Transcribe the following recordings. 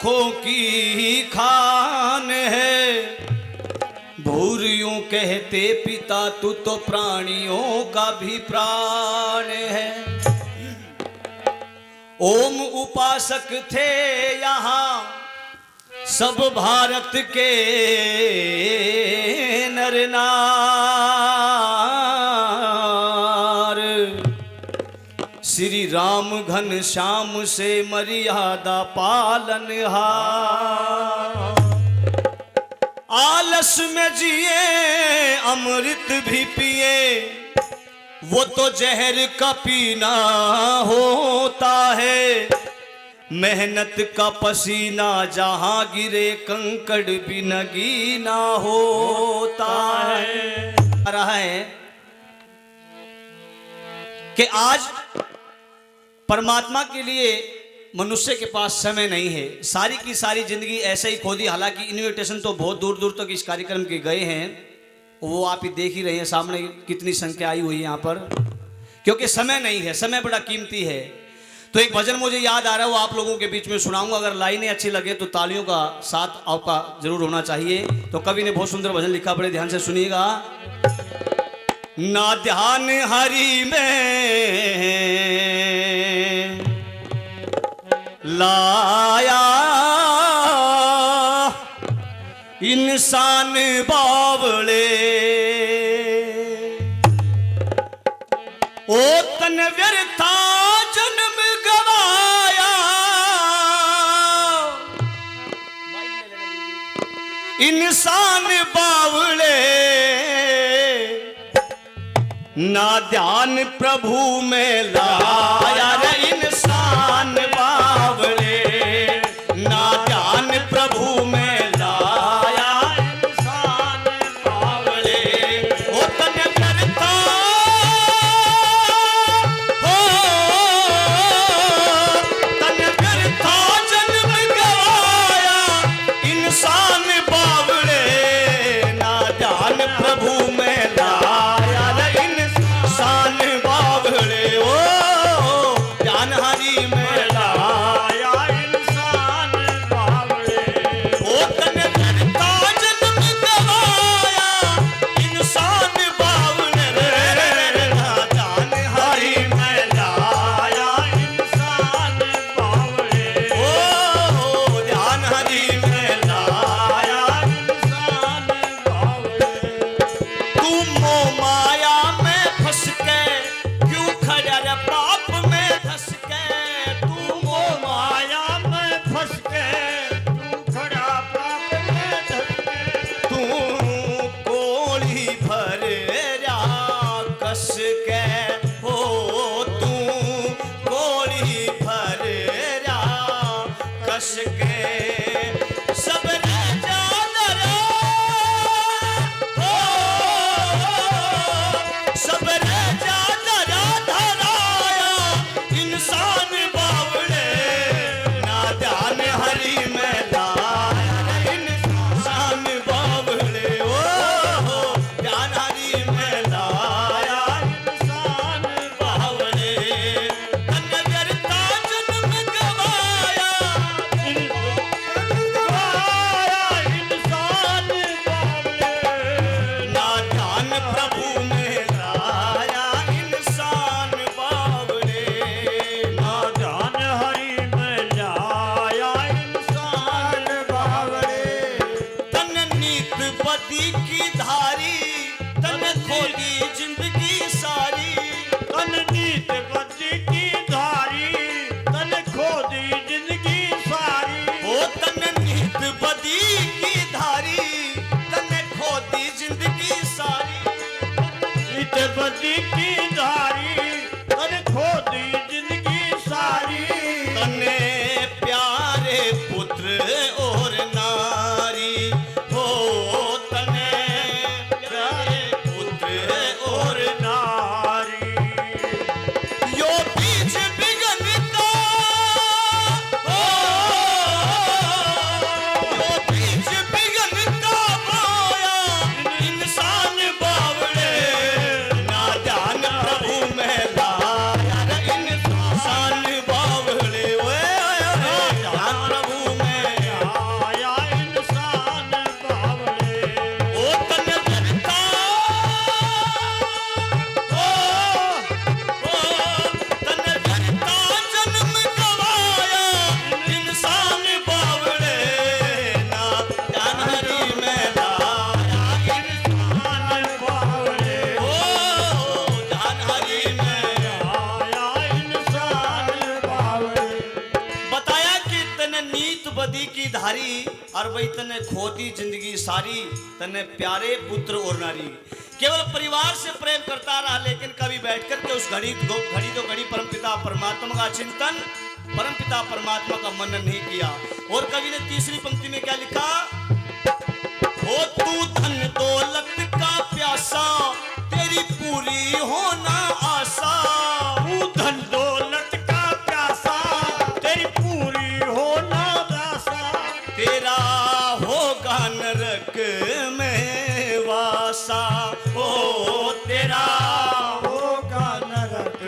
आँखों की खान है। भूर यूं कहते पिता तू तो प्राणियों का भी प्राण है। ओम उपासक थे यहाँ सब भारत के नर नार। श्री राम घन श्याम से मर्यादा पालनहार। आलस में जिए अमृत भी पिए वो तो जहर का पीना होता है। मेहनत का पसीना जहां गिरे कंकड़ भी नगीना होता है। रहा है कि आज परमात्मा के लिए मनुष्य के पास समय नहीं है। सारी की सारी जिंदगी ऐसे ही खो दी। हालांकि इन्विटेशन तो बहुत दूर दूर तक इस कार्यक्रम के गए हैं, वो आप ही देख ही रहे हैं सामने कितनी संख्या आई हुई है यहाँ पर। क्योंकि समय नहीं है, समय बड़ा कीमती है। तो एक भजन मुझे याद आ रहा है, वो आप लोगों के बीच में सुनाऊंगा। अगर लाइनें अच्छी लगे तो तालियों का साथ आपका जरूर होना चाहिए। तो कवि ने बहुत सुंदर भजन लिखा, बड़े ध्यान से सुनिएगा। ना ध्यान हरि में लाया इंसान बावले। ओ तन व्यर्था जन्म गवाया इंसान बावले। ना ध्यान प्रभु में लाया रे इंसान बावले। ना ध्यान प्रभु में लाया इंसान बावले। ओ तन व्यर्था हो तन व्यर्था जन्म गवाया इंसान बावले। ना ध्यान प्रभु में लाया रे इंसान बावले। ओ ध्यान हरि में लाया इंसान बावले। ओ तन व्यर्था जन्म गवाया इंसान बावले। ना ध्यान हरि में लाया इंसान बावले। ओ ध्यान हरि में लाया इंसान बावले। तू मोह माया में फंस के क्यों खड़ा रे पाप में धस के। तू मोह माया में फंस के क्यों खड़ा पाप में धस के। तू कोली भर रा कस के हो। तू कोली भर रा कस के। सब रह जाना रे हो। सब रह जाना राधाराया इंसान बावले। ना ध्यान हरि में लाया रे इंसान बावले। ओ ध्यान हरि में लाया इंसान बावले। तन व्यर्था जन्म गवाया इंसान बावले। ना ध्यान प्रभु में लाया इंसान बावले। ना ध्यान हरि में लाया इंसान बावले। तन नीत बदी की धारी तन खोदी जिंदगी सारी। तन नीत बद्दी की धारी तन खोदी जिंदगी सारी। ओ तन नीत बदी की धारी तन खोदी जिंदगी सारी। नीत बद्दी की धारी तन खोदी जिंदगी सारी। तने प्यारे पुत्र और नारी हो। तने प्यारे पुत्र और नारी यो बीज बिगनता हो। यो बीज बिगनता बोया इंसान बावले। ना ध्यान इत बदी की धारी और वही तने खोदी जिंदगी सारी, तने प्यारे पुत्र और नारी। केवल परिवार से प्रेम करता रहा, लेकिन कभी बैठ कर के उस घड़ी तो घड़ी परमपिता परमात्मा का चिंतन, परमपिता परमात्मा का मनन नहीं किया। और कवि ने तीसरी पंक्ति में क्या लिखा, हो तू धन दौलत का प्यासा, तेरी पूरी होना आशा। तू धन दौलत का प्यासा, तेरी पूरी होना आशा। तेरा होगा नरक में वासा, ओ तेरा होगा नरक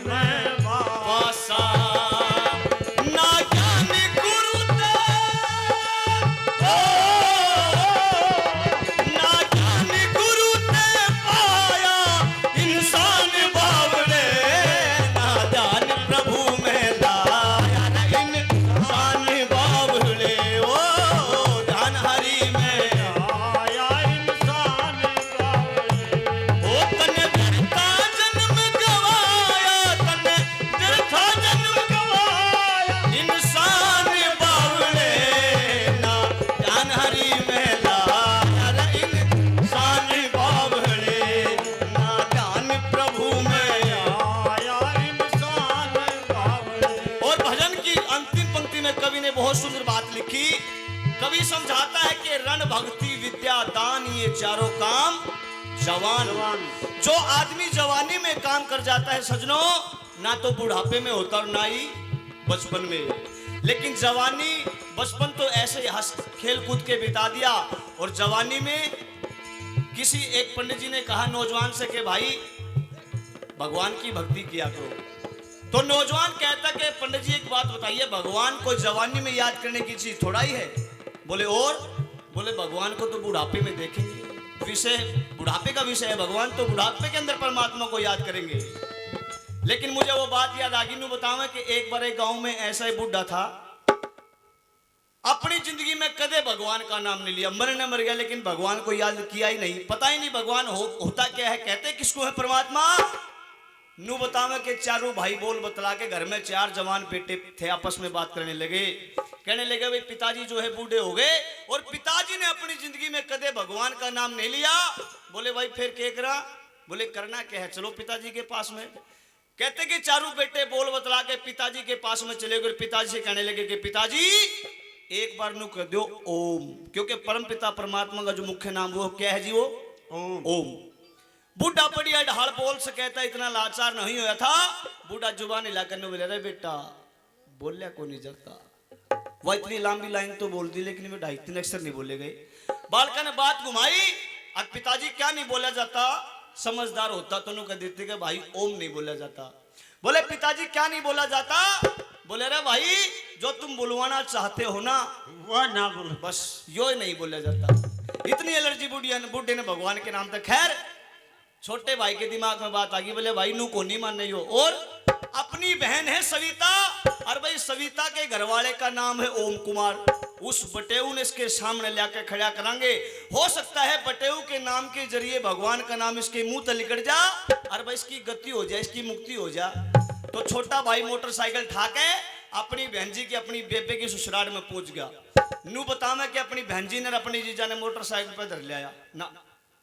में वासा। ना ज्ञान गुरु दे, ना ज्ञान गुरु ने पाया इंसान बावड़े, ना दान प्रभु में लाया इंसान बावड़े। ओ ध्यान हरि में आया इंसान बावड़े। ओ तने व्यर्था जन्म गवाया, तने व्यर्था जन्म गवाया इंसान बावड़े, ना ध्यान हरि में लाया इंसान बावड़े, ना ध्यान प्रभु में। आया इंसान बावड़े। और भजन की अंतिम पंक्ति में कवि ने बहुत सुंदर बात लिखी। कवि समझाता है कि रण भक्ति विद्या दान ये चारों काम जवान। जो आदमी जवानी में काम कर जाता है सजनों, ना तो बुढ़ापे में होता और ना ही बचपन में। लेकिन जवानी बचपन तो ऐसे ही हंस खेल कूद के बिता दिया, और जवानी में किसी एक पंडित जी ने कहा नौजवान से कि भाई भगवान की भक्ति किया करो। तो नौजवान कहता कि पंडित जी एक बात बताइए, भगवान को जवानी में याद करने की चीज थोड़ा ही है। बोले और? बोले भगवान को तो बुढ़ापे में देखेंगे, विषय बुढ़ापे का विषय है, भगवान तो बुढ़ापे के अंदर परमात्मा को याद करेंगे। लेकिन मुझे वो बात याद आगी नू बताऊं कि एक बार एक गांव में ऐसा ही बुढ़ा था, अपनी जिंदगी में कदे भगवान का नाम नहीं लिया, मरने मर गया, लेकिन भगवान को याद किया ही नहीं। पता ही नहीं भगवान होता क्या है, कहते किसको है परमात्मा। नू बतावे कि चारों भाई बोल बतला के घर में चार जवान बेटे थे, आपस में बात करने लगे। कहने लगे भाई पिताजी जो है बूढ़े हो गए, और पिताजी ने अपनी जिंदगी में कदे भगवान का नाम नहीं लिया। बोले भाई फिर क्या करा? बोले करना क्या है, चलो पिताजी के पास में। कहते कि चारों बेटे बोल बतला के पिताजी के पास में चले गए। पिताजी से कहने लगे कि पिताजी एक बार नु कह दो ओम, क्योंकि परम पिता परमात्मा का जो मुख्य नाम वो क्या है जी, वो ओम। बूढ़ा बढ़िया ढाल बोल से कहता इतना लाचार नहीं होया था। बूढ़ा जुबान हिलाकर ने बोले रे बेटा बोलिया को नहीं जगता, वह इतनी लंबी लाइन तो बोल दी, लेकिन बेटा इतने अक्षर नहीं बोले गए। बालका ने बात घुमाई, अब पिताजी क्या नहीं बोला जाता, समझदार होता तो कह देते कि भाई ओम नहीं बोला जाता। बोले पिताजी क्या नहीं बोला जाता? बोले रे भाई जो तुम बुलवाना चाहते हो ना वह ना बोलो, बस यो नहीं बोला जाता। इतनी एलर्जी बूढ़े ने भगवान के नाम तक। खैर छोटे भाई के दिमाग में बात आ गई, बोले भाई नू को नहीं मान रही हो, और अपनी बहन है सविता, और भाई सविता के घरवाले का नाम है ओम कुमार। उस बटेऊ ने इसके सामने लाके खड़ा करांगे, हो सकता है बटेऊ के नाम के जरिए भगवान का नाम इसके मुंह तक निकल जा, और भाई इसकी गति हो जाए, इसकी मुक्ति हो जा। तो छोटा भाई मोटरसाइकिल ठाके अपनी बहन जी की अपनी बेबे की ससुराल में पहुंच गया। नू बतावा कि अपनी बहन जी ने अपनी जीजा ने मोटरसाइकिल पर धर लिया ना,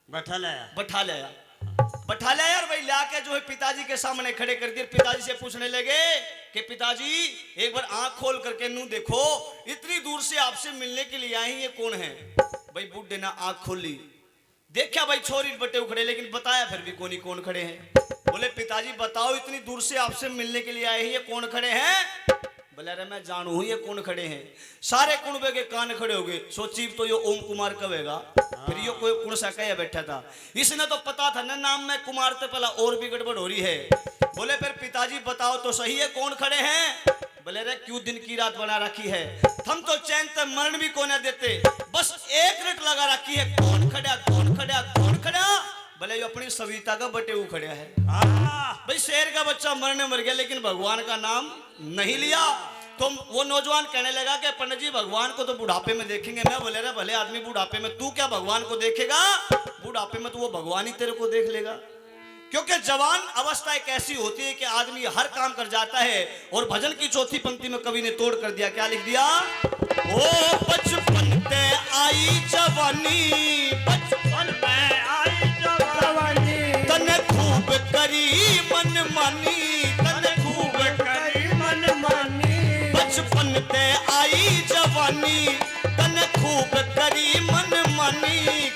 बैठा लिया और भाई लाके जो है पिताजी के सामने खड़े कर दिए। पिताजी से पूछने लगे कि पिताजी एक बार आंख खोल करके नू देखो, इतनी दूर से आपसे मिलने के लिए आए हैं, ये कौन है? भाई बूढ़े ने आंख खोल ली, देखा भाई छोरी बटे खड़े, लेकिन बताया फिर भी कौन खड़े हैं। बोले पिताजी बताओ इतनी दूर से आपसे मिलने के लिए आए हैं, ये कौन खड़े हैं? बोले अरे मैं जानू हूं ये कौन खड़े हैं। सारे कुणबे के कान खड़े हो गए, सोची तो ये ओम कुमार कहेगा, फिर ये कोई कुण सा कह बैठा था। इसने तो पता था ना नाम में कुमार तो पहला और भी गड़बड़ हो रही है। बोले फिर पिताजी बताओ तो सही है कौन खड़े हैं? बोले रे क्यों दिन की रात बना रखी है, हम तो चैन तक मरण भी को ना देते, बस एक मिनट लगा रखी है, कौन खड़ा? बोले ये अपनी सविता का बटेऊ खड़ा है। भाई शेर का बच्चा मरने मर गया, लेकिन भगवान का नाम नहीं लिया। तो वो नौजवान कहने लगा कि पंडित जी भगवान को तो बुढ़ापे में देखेंगे। मैं बोले रे भले आदमी बुढ़ापे में, तू क्या भगवान को देखेगा? बुढ़ापे में तो वो भगवान ही तेरे को देख लेगा, क्योंकि जवान अवस्था एक ऐसी होती है कि आदमी हर काम कर जाता है। और भजन की चौथी पंक्ति में कवि ने तोड़ कर दिया, क्या लिख दिया? ओ बचपन ते आई जवानी, बचपन में आई जवानी, तने खूब करी मन मानी, तने खूब करी मन मानी, बचपन ते आई जवानी, तने खूब करी मन मानी,